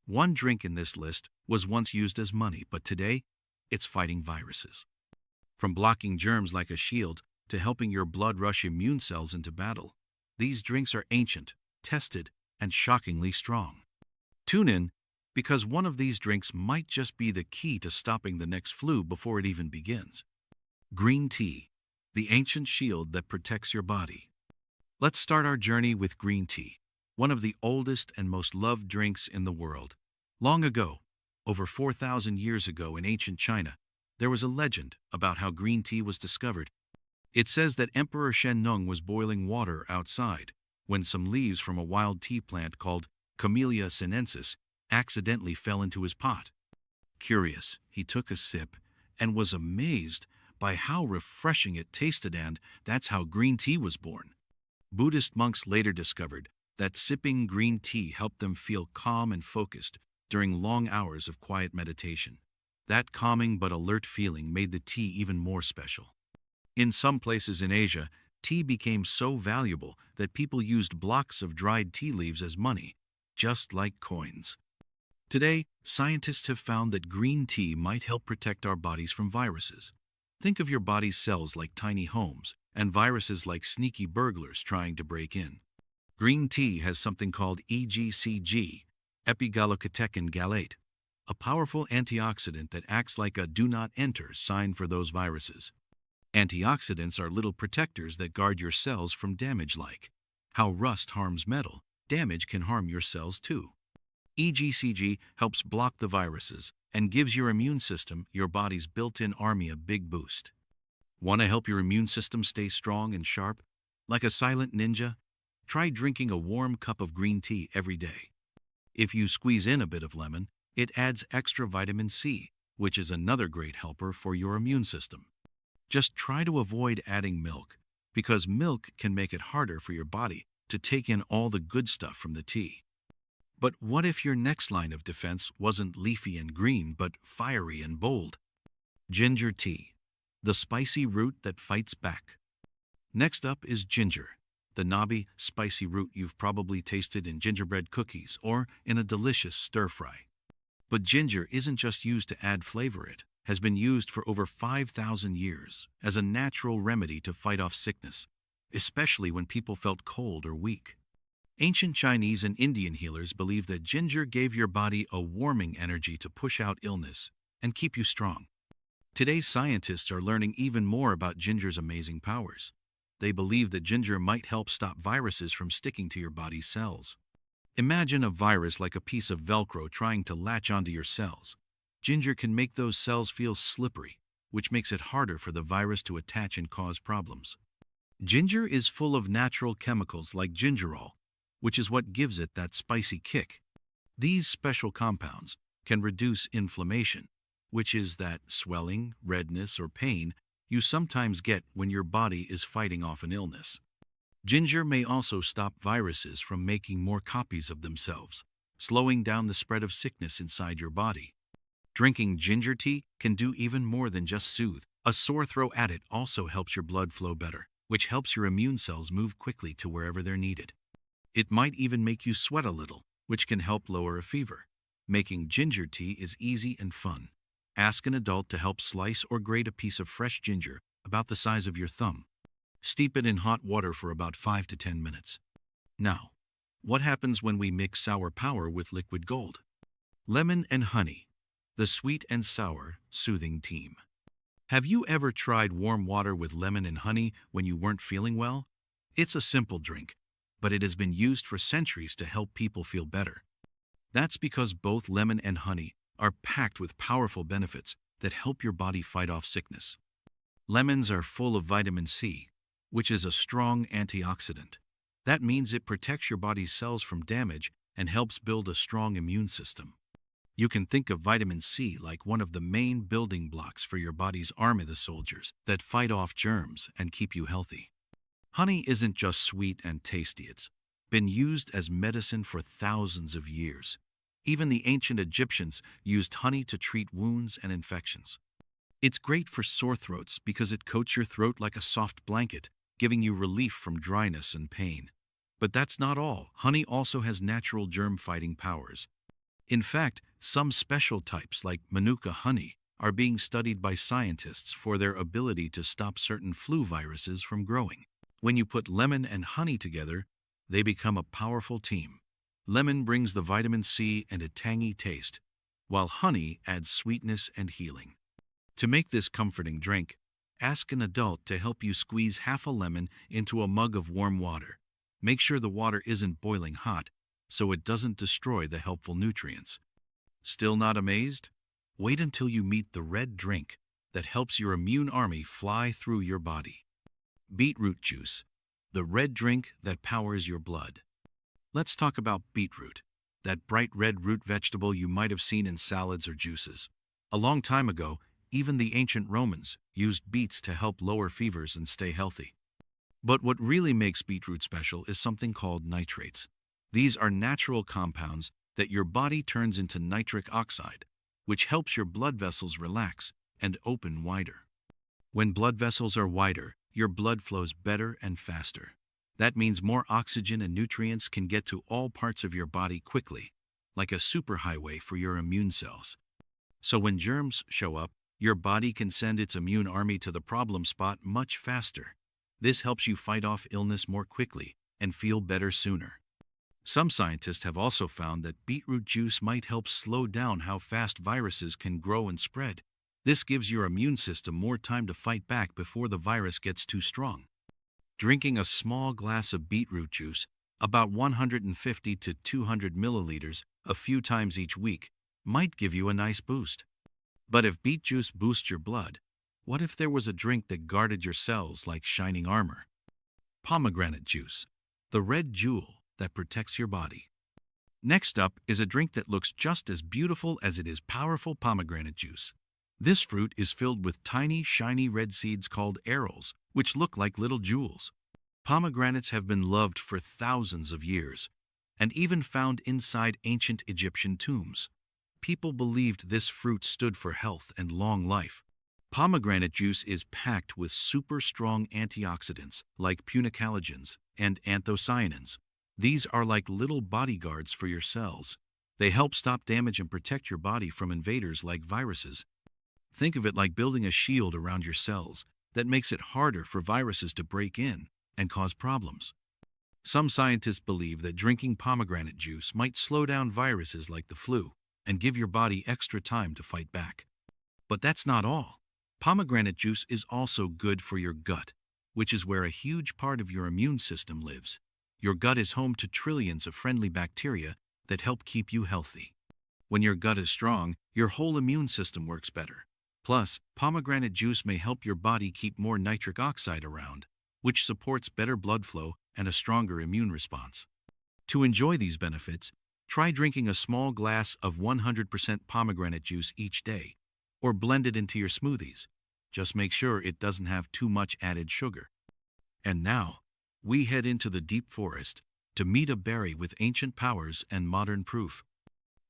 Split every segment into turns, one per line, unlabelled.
One drink in this list was once used as money, but today it's fighting viruses. From blocking germs like a shield to helping your blood rush immune cells into battle, these drinks are ancient, tested, and shockingly strong. Tune in, because one of these drinks might just be the key to stopping the next flu before it even begins. Green tea, the ancient shield that protects your body. Let's start our journey with green tea, one of the oldest and most loved drinks in the world. Long ago, over 4,000 years ago in ancient China, there was a legend about how green tea was discovered. It says that Emperor Shen Nung was boiling water outside when some leaves from a wild tea plant called Camellia sinensis accidentally fell into his pot. Curious, he took a sip and was amazed by how refreshing it tasted, and that's how green tea was born. Buddhist monks later discovered that sipping green tea helped them feel calm and focused during long hours of quiet meditation. That calming but alert feeling made the tea even more special. In some places in Asia, tea became so valuable that people used blocks of dried tea leaves as money, just like coins. Today, scientists have found that green tea might help protect our bodies from viruses. Think of your body's cells like tiny homes, and viruses like sneaky burglars trying to break in. Green tea has something called EGCG, epigallocatechin gallate, a powerful antioxidant that acts like a do not enter sign for those viruses. Antioxidants are little protectors that guard your cells from damage. Like how rust harms metal, damage can harm your cells too. EGCG helps block the viruses and gives your immune system, your body's built-in army, a big boost. Want to help your immune system stay strong and sharp? Like a silent ninja? Try drinking a warm cup of green tea every day. If you squeeze in a bit of lemon, it adds extra vitamin C, which is another great helper for your immune system. Just try to avoid adding milk, because milk can make it harder for your body to take in all the good stuff from the tea. But what if your next line of defense wasn't leafy and green, but fiery and bold? Ginger tea, the spicy root that fights back. Next up is ginger, the knobby, spicy root you've probably tasted in gingerbread cookies or in a delicious stir-fry. But ginger isn't just used to add flavor, it has been used for over 5,000 years as a natural remedy to fight off sickness, especially when people felt cold or weak. Ancient Chinese and Indian healers believed that ginger gave your body a warming energy to push out illness and keep you strong. Today's scientists are learning even more about ginger's amazing powers. They believe that ginger might help stop viruses from sticking to your body's cells. Imagine a virus like a piece of Velcro trying to latch onto your cells. Ginger can make those cells feel slippery, which makes it harder for the virus to attach and cause problems. Ginger is full of natural chemicals like gingerol, which is what gives it that spicy kick. These special compounds can reduce inflammation, which is that swelling, redness, or pain you sometimes get when your body is fighting off an illness. Ginger may also stop viruses from making more copies of themselves, slowing down the spread of sickness inside your body. Drinking ginger tea can do even more than just soothe. A sore throat at it also helps your blood flow better, which helps your immune cells move quickly to wherever they're needed. It might even make you sweat a little, which can help lower a fever. Making ginger tea is easy and fun. Ask an adult to help slice or grate a piece of fresh ginger about the size of your thumb. Steep it in hot water for about 5 to 10 minutes. Now, what happens when we mix sour power with liquid gold? Lemon and honey, the sweet and sour soothing team. Have you ever tried warm water with lemon and honey when you weren't feeling well? It's a simple drink, but it has been used for centuries to help people feel better. That's because both lemon and honey are packed with powerful benefits that help your body fight off sickness. Lemons are full of vitamin C, which is a strong antioxidant. That means it protects your body's cells from damage and helps build a strong immune system. You can think of vitamin C like one of the main building blocks for your body's army, the soldiers that fight off germs and keep you healthy. Honey isn't just sweet and tasty, it's been used as medicine for thousands of years. Even the ancient Egyptians used honey to treat wounds and infections. It's great for sore throats because it coats your throat like a soft blanket, giving you relief from dryness and pain. But that's not all. Honey also has natural germ-fighting powers. In fact, some special types like Manuka honey are being studied by scientists for their ability to stop certain flu viruses from growing. When you put lemon and honey together, they become a powerful team. Lemon brings the vitamin C and a tangy taste, while honey adds sweetness and healing. To make this comforting drink, ask an adult to help you squeeze half a lemon into a mug of warm water. Make sure the water isn't boiling hot, so it doesn't destroy the helpful nutrients. Still not amazed? Wait until you meet the red drink that helps your immune army fly through your body. Beetroot juice, the red drink that powers your blood. Let's talk about beetroot, that bright red root vegetable you might have seen in salads or juices. A long time ago, even the ancient Romans used beets to help lower fevers and stay healthy. But what really makes beetroot special is something called nitrates. These are natural compounds that your body turns into nitric oxide, which helps your blood vessels relax and open wider. When blood vessels are wider, your blood flows better and faster. That means more oxygen and nutrients can get to all parts of your body quickly, like a superhighway for your immune cells. So when germs show up, your body can send its immune army to the problem spot much faster. This helps you fight off illness more quickly and feel better sooner. Some scientists have also found that beetroot juice might help slow down how fast viruses can grow and spread. This gives your immune system more time to fight back before the virus gets too strong. Drinking a small glass of beetroot juice, about 150 to 200 milliliters, a few times each week, might give you a nice boost. But if beet juice boosts your blood, what if there was a drink that guarded your cells like shining armor? Pomegranate juice, the red jewel that protects your body. Next up is a drink that looks just as beautiful as it is powerful: pomegranate juice. This fruit is filled with tiny, shiny red seeds called arils, which look like little jewels. Pomegranates have been loved for thousands of years, and even found inside ancient Egyptian tombs. People believed this fruit stood for health and long life. Pomegranate juice is packed with super strong antioxidants like punicalagins and anthocyanins. These are like little bodyguards for your cells. They help stop damage and protect your body from invaders like viruses. Think of it like building a shield around your cells that makes it harder for viruses to break in and cause problems. Some scientists believe that drinking pomegranate juice might slow down viruses like the flu and give your body extra time to fight back. But that's not all. Pomegranate juice is also good for your gut, which is where a huge part of your immune system lives. Your gut is home to trillions of friendly bacteria that help keep you healthy. When your gut is strong, your whole immune system works better. Plus, pomegranate juice may help your body keep more nitric oxide around, which supports better blood flow and a stronger immune response. To enjoy these benefits, try drinking a small glass of 100% pomegranate juice each day, or blend it into your smoothies. Just make sure it doesn't have too much added sugar. And now, we head into the deep forest to meet a berry with ancient powers and modern proof.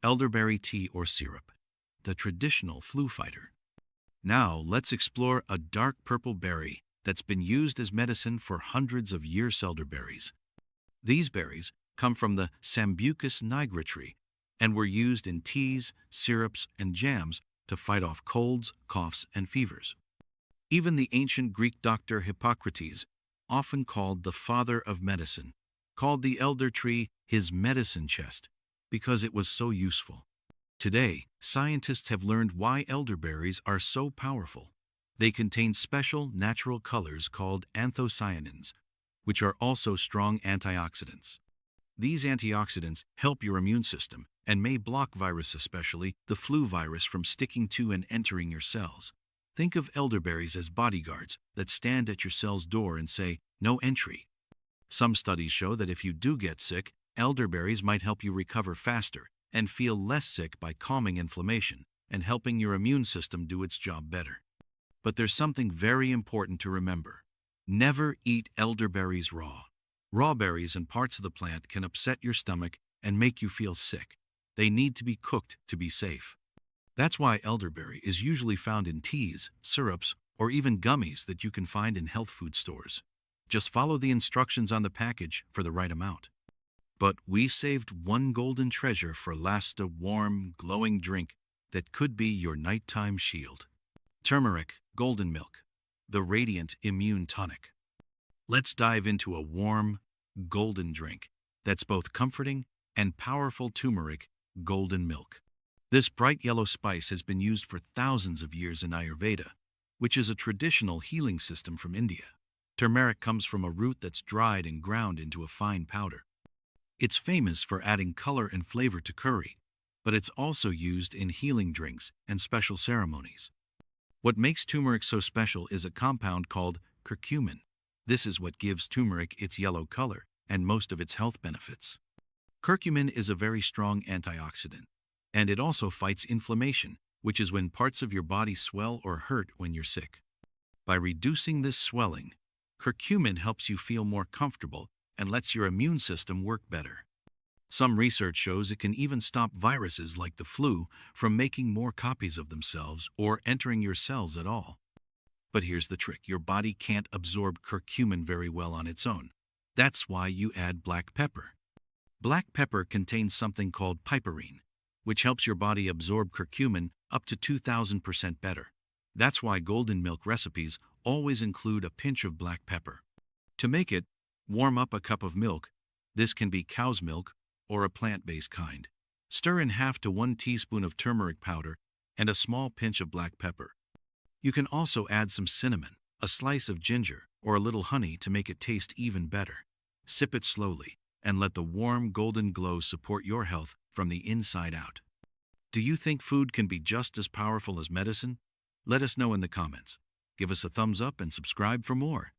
Elderberry tea or syrup, the traditional flu fighter. Now let's explore a dark purple berry that's been used as medicine for hundreds of years: elderberries. These berries come from the Sambucus nigra tree and were used in teas, syrups, and jams to fight off colds, coughs, and fevers. Even the ancient Greek doctor Hippocrates, often called the father of medicine, called the elder tree his medicine chest because it was so useful. Today, scientists have learned why elderberries are so powerful. They contain special natural colors called anthocyanins, which are also strong antioxidants. These antioxidants help your immune system and may block viruses, especially the flu virus, from sticking to and entering your cells. Think of elderberries as bodyguards that stand at your cell's door and say, "No entry." Some studies show that if you do get sick, elderberries might help you recover faster and feel less sick by calming inflammation and helping your immune system do its job better. But there's something very important to remember. Never eat elderberries raw. Raw berries and parts of the plant can upset your stomach and make you feel sick. They need to be cooked to be safe. That's why elderberry is usually found in teas, syrups, or even gummies that you can find in health food stores. Just follow the instructions on the package for the right amount. But we saved one golden treasure for last, a warm, glowing drink that could be your nighttime shield. Turmeric Golden Milk, the radiant immune tonic. Let's dive into a warm, golden drink that's both comforting and powerful. Turmeric Golden Milk. This bright yellow spice has been used for thousands of years in Ayurveda, which is a traditional healing system from India. Turmeric comes from a root that's dried and ground into a fine powder. It's famous for adding color and flavor to curry, but it's also used in healing drinks and special ceremonies. What makes turmeric so special is a compound called curcumin. This is what gives turmeric its yellow color and most of its health benefits. Curcumin is a very strong antioxidant, and it also fights inflammation, which is when parts of your body swell or hurt when you're sick. By reducing this swelling, curcumin helps you feel more comfortable and lets your immune system work better. Some research shows it can even stop viruses like the flu from making more copies of themselves or entering your cells at all. But here's the trick: your body can't absorb curcumin very well on its own. That's why you add black pepper. Black pepper contains something called piperine, which helps your body absorb curcumin up to 2,000% better. That's why golden milk recipes always include a pinch of black pepper. To make it, warm up a cup of milk. This can be cow's milk or a plant-based kind. Stir in half to 1 teaspoon of turmeric powder and a small pinch of black pepper. You can also add some cinnamon, a slice of ginger, or a little honey to make it taste even better. Sip it slowly and let the warm golden glow support your health from the inside out. Do you think food can be just as powerful as medicine? Let us know in the comments. Give us a thumbs up and subscribe for more.